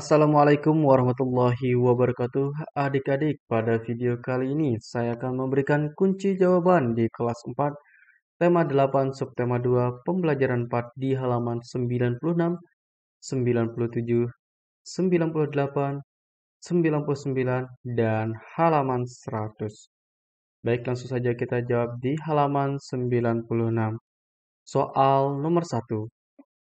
Assalamualaikum warahmatullahi wabarakatuh. Adik-adik, pada video kali ini saya akan memberikan kunci jawaban di kelas 4, tema 8, subtema 2, pembelajaran 4 di halaman 96, 97, 98, 99, dan halaman 100. Baik, langsung saja kita jawab di halaman 96. Soal nomor 1.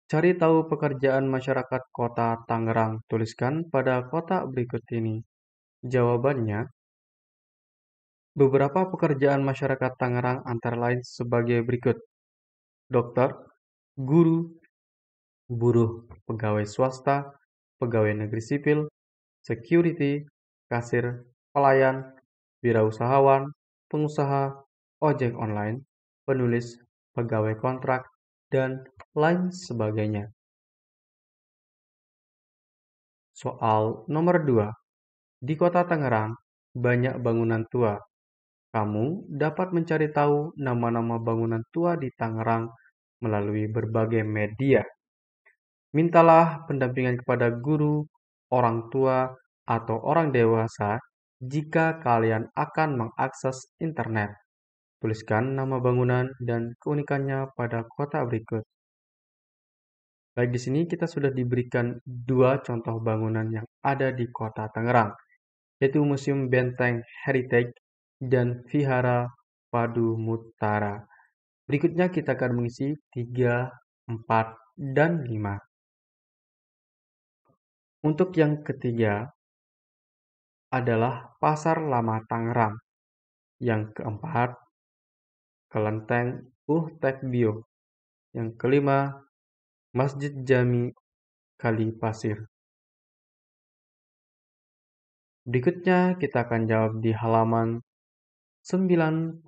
Cari tahu pekerjaan masyarakat Kota Tangerang. Tuliskan pada kotak berikut ini. Jawabannya, beberapa pekerjaan masyarakat Tangerang antara lain sebagai berikut. Dokter, guru, buruh, pegawai swasta, pegawai negeri sipil, security, kasir, pelayan, wirausahawan, pengusaha, ojek online, penulis, pegawai kontrak, dan lain sebagainya. Soal nomor 2. Di Kota Tangerang, banyak bangunan tua. Kamu dapat mencari tahu nama-nama bangunan tua di Tangerang melalui berbagai media. Mintalah pendampingan kepada guru, orang tua, atau orang dewasa jika kalian akan mengakses internet. Tuliskan nama bangunan dan keunikannya pada kotak berikut. Baik, di sini kita sudah diberikan dua contoh bangunan yang ada di Kota Tangerang, yaitu Museum Benteng Heritage dan Vihara Padumutara. Berikutnya kita akan mengisi 3, 4, dan 5. Untuk yang ketiga adalah Pasar Lama Tangerang. Yang keempat, Kelenteng Tekbio. Yang kelima, Masjid Jami Kali Pasir. Berikutnya kita akan jawab di halaman 96.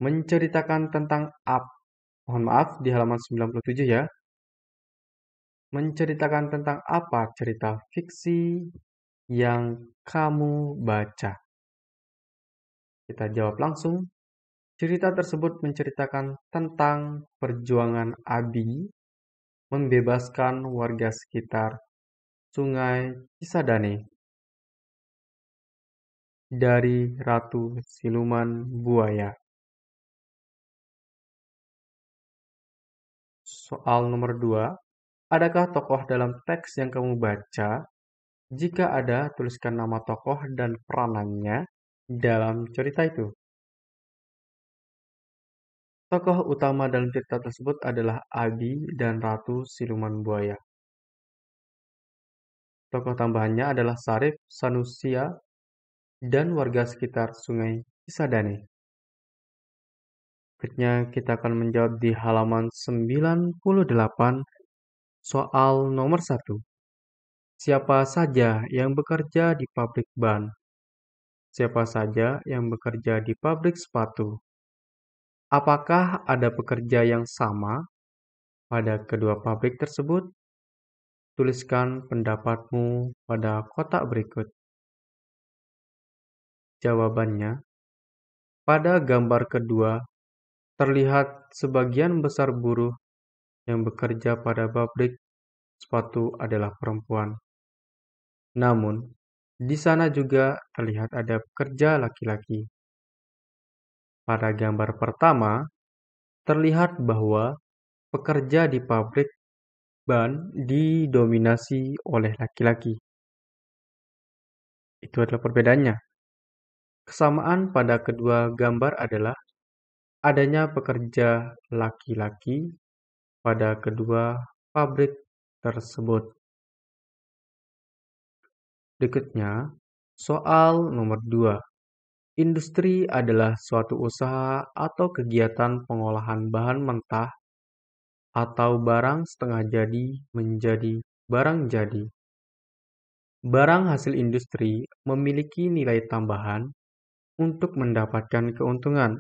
Menceritakan tentang mohon maaf, di halaman 97 ya. Menceritakan tentang apa cerita fiksi yang kamu baca? Kita jawab langsung. Cerita tersebut menceritakan tentang perjuangan Abi membebaskan warga sekitar Sungai Cisadane dari Ratu Siluman Buaya. Soal nomor 2. Adakah tokoh dalam teks yang kamu baca? Jika ada, tuliskan nama tokoh dan peranannya dalam cerita itu. Tokoh utama dalam cerita tersebut adalah Abi dan Ratu Siluman Buaya. Tokoh tambahannya adalah Sarif, Sanusia, dan warga sekitar Sungai Cisadane. Berikutnya kita akan menjawab di halaman 98 soal nomor 1. Siapa saja yang bekerja di pabrik ban? Siapa saja yang bekerja di pabrik sepatu? Apakah ada pekerja yang sama pada kedua pabrik tersebut? Tuliskan pendapatmu pada kotak berikut. Jawabannya, pada gambar kedua terlihat sebagian besar buruh yang bekerja pada pabrik sepatu adalah perempuan. Namun, di sana juga terlihat ada pekerja laki-laki. Pada gambar pertama, terlihat bahwa pekerja di pabrik ban didominasi oleh laki-laki. Itu adalah perbedaannya. Kesamaan pada kedua gambar adalah adanya pekerja laki-laki pada kedua pabrik tersebut. Berikutnya, soal nomor 2. Industri adalah suatu usaha atau kegiatan pengolahan bahan mentah atau barang setengah jadi menjadi barang jadi. Barang hasil industri memiliki nilai tambahan untuk mendapatkan keuntungan.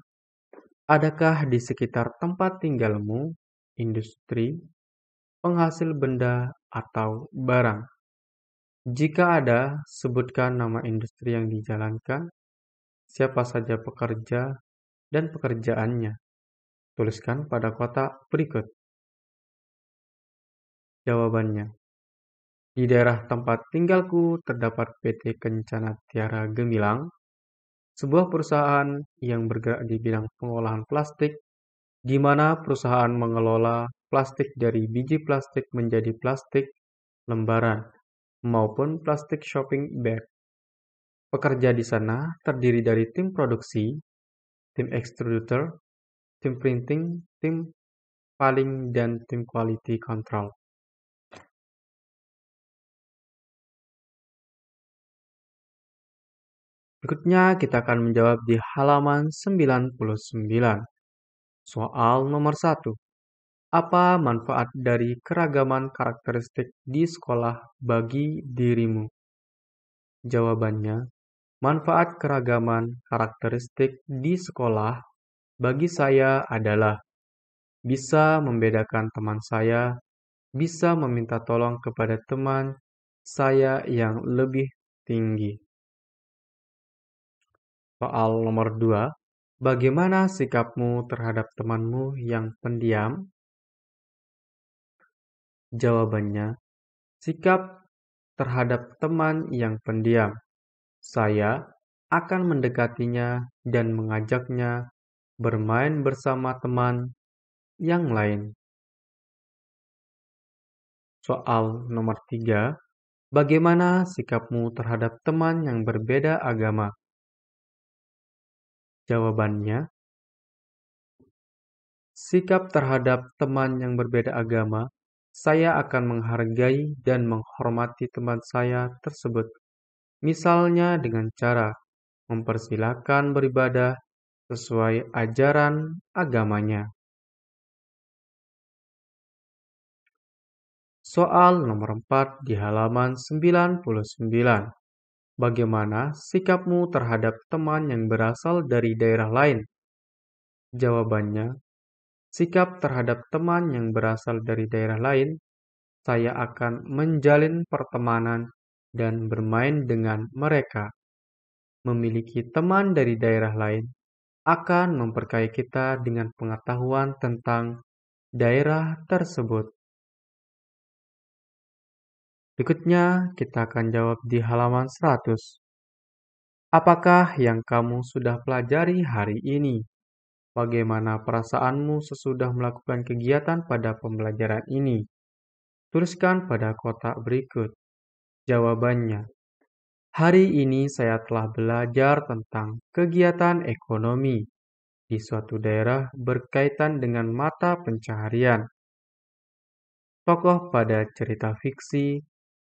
Adakah di sekitar tempat tinggalmu industri, penghasil benda, atau barang? Jika ada, sebutkan nama industri yang dijalankan, siapa saja pekerja, dan pekerjaannya. Tuliskan pada kotak berikut. Jawabannya, di daerah tempat tinggalku terdapat PT Kencana Tiara Gemilang, sebuah perusahaan yang bergerak di bidang pengolahan plastik, di mana perusahaan mengelola plastik dari biji plastik menjadi plastik lembaran maupun plastik shopping bag. Pekerja di sana terdiri dari tim produksi, tim ekstruder, tim printing, tim paling, dan tim quality control. Berikutnya kita akan menjawab di halaman 99. Soal nomor 1. Apa manfaat dari keragaman karakteristik di sekolah bagi dirimu? Jawabannya, manfaat keragaman karakteristik di sekolah bagi saya adalah bisa membedakan teman saya, bisa meminta tolong kepada teman saya yang lebih tinggi. Soal nomor 2, bagaimana sikapmu terhadap temanmu yang pendiam? Jawabannya, sikap terhadap teman yang pendiam. Saya akan mendekatinya dan mengajaknya bermain bersama teman yang lain. Soal nomor 3, bagaimana sikapmu terhadap teman yang berbeda agama? Jawabannya, sikap terhadap teman yang berbeda agama, saya akan menghargai dan menghormati teman saya tersebut. Misalnya dengan cara mempersilahkan beribadah sesuai ajaran agamanya. Soal nomor 4 di halaman 99. Bagaimana sikapmu terhadap teman yang berasal dari daerah lain? Jawabannya, sikap terhadap teman yang berasal dari daerah lain, saya akan menjalin pertemanan dan bermain dengan mereka. Memiliki teman dari daerah lain akan memperkaya kita dengan pengetahuan tentang daerah tersebut. Berikutnya kita akan jawab di halaman 100. Apakah yang kamu sudah pelajari hari ini? Bagaimana perasaanmu sesudah melakukan kegiatan pada pembelajaran ini? Tuliskan pada kotak berikut. Jawabannya, hari ini saya telah belajar tentang kegiatan ekonomi di suatu daerah berkaitan dengan mata pencaharian, tokoh pada cerita fiksi,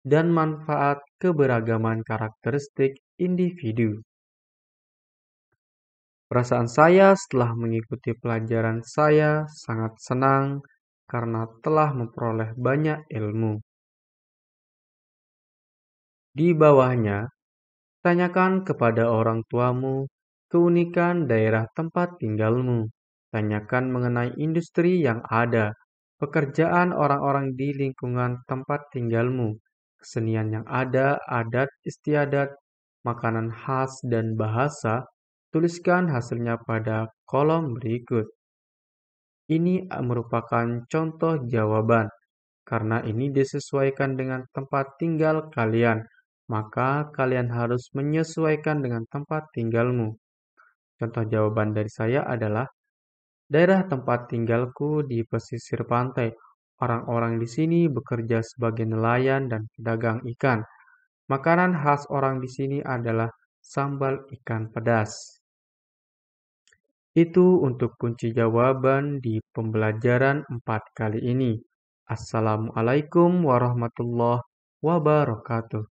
dan manfaat keberagaman karakteristik individu. Perasaan saya setelah mengikuti pelajaran saya sangat senang karena telah memperoleh banyak ilmu. Di bawahnya, tanyakan kepada orang tuamu keunikan daerah tempat tinggalmu. Tanyakan mengenai industri yang ada, pekerjaan orang-orang di lingkungan tempat tinggalmu, kesenian yang ada, adat istiadat, makanan khas, dan bahasa. Tuliskan hasilnya pada kolom berikut. Ini merupakan contoh jawaban. Karena ini disesuaikan dengan tempat tinggal kalian, maka kalian harus menyesuaikan dengan tempat tinggalmu. Contoh jawaban dari saya adalah, daerah tempat tinggalku di pesisir pantai. Orang-orang di sini bekerja sebagai nelayan dan pedagang ikan. Makanan khas orang di sini adalah sambal ikan pedas. Itu untuk kunci jawaban di pembelajaran 4 kali ini. Assalamualaikum warahmatullahi wabarakatuh.